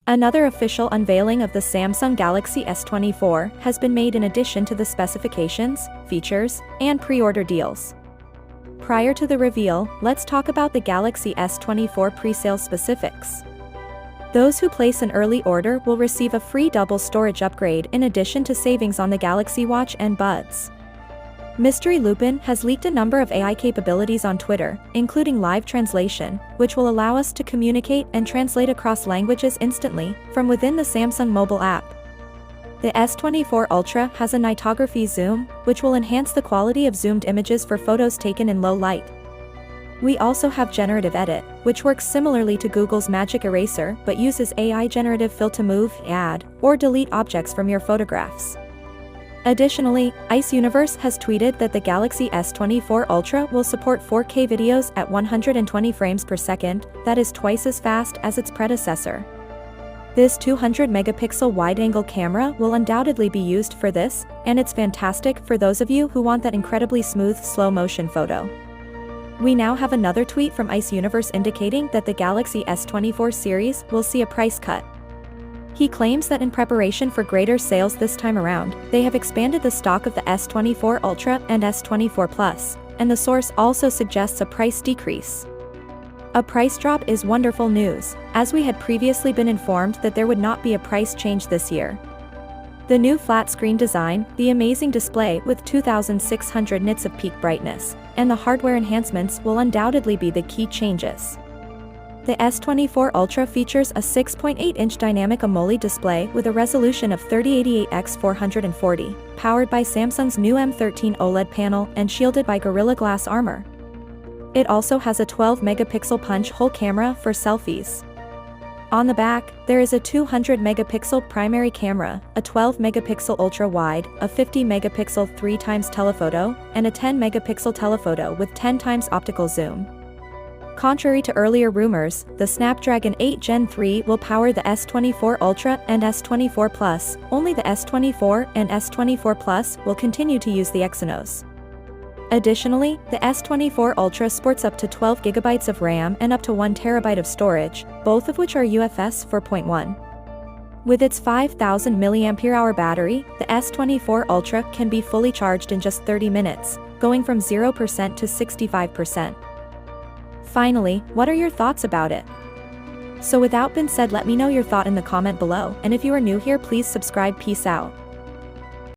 Another official unveiling of the Samsung Galaxy S24 has been made in addition to the specifications, features, and pre-order deals. Prior to the reveal, let's talk about the Galaxy S24 presale specifics. Those who place an early order will receive a free double storage upgrade in addition to savings on the Galaxy Watch and Buds. Mystery Lupin has leaked a number of AI capabilities on Twitter, including live translation, which will allow us to communicate and translate across languages instantly from within the Samsung mobile app. The S24 Ultra has a nightography zoom, which will enhance the quality of zoomed images for photos taken in low light. We also have Generative Edit, which works similarly to Google's Magic Eraser but uses AI generative fill to move, add, or delete objects from your photographs. Additionally, Ice Universe has tweeted that the Galaxy S24 Ultra will support 4K videos at 120 frames per second, that is twice as fast as its predecessor. This 200-megapixel wide-angle camera will undoubtedly be used for this, and it's fantastic for those of you who want that incredibly smooth slow-motion photo. We now have another tweet from Ice Universe indicating that the Galaxy S24 series will see a price cut. He claims that in preparation for greater sales this time around, they have expanded the stock of the S24 Ultra and S24 Plus, and the source also suggests a price decrease. A price drop is wonderful news, as we had previously been informed that there would not be a price change this year. The new flat screen design, the amazing display with 2600 nits of peak brightness, and the hardware enhancements will undoubtedly be the key changes. The S24 Ultra features a 6.8-inch dynamic AMOLED display with a resolution of 3088x440, powered by Samsung's new M13 OLED panel and shielded by Gorilla Glass armor. It also has a 12-megapixel punch-hole camera for selfies. On the back, there is a 200-megapixel primary camera, a 12-megapixel ultra-wide, a 50-megapixel 3x telephoto, and a 10-megapixel telephoto with 10x optical zoom. Contrary to earlier rumors, the Snapdragon 8 Gen 3 will power the S24 Ultra and S24 Plus. Only the S24 and S24 Plus will continue to use the Exynos. Additionally, the S24 Ultra sports up to 12 GB of RAM and up to 1 TB of storage, both of which are UFS 4.1. With its 5000 mAh battery, the S24 Ultra can be fully charged in just 30 minutes, going from 0% to 65%. Finally, what are your thoughts about it? So without being said, let me know your thought in the comment below, and if you are new here, please subscribe. Peace out.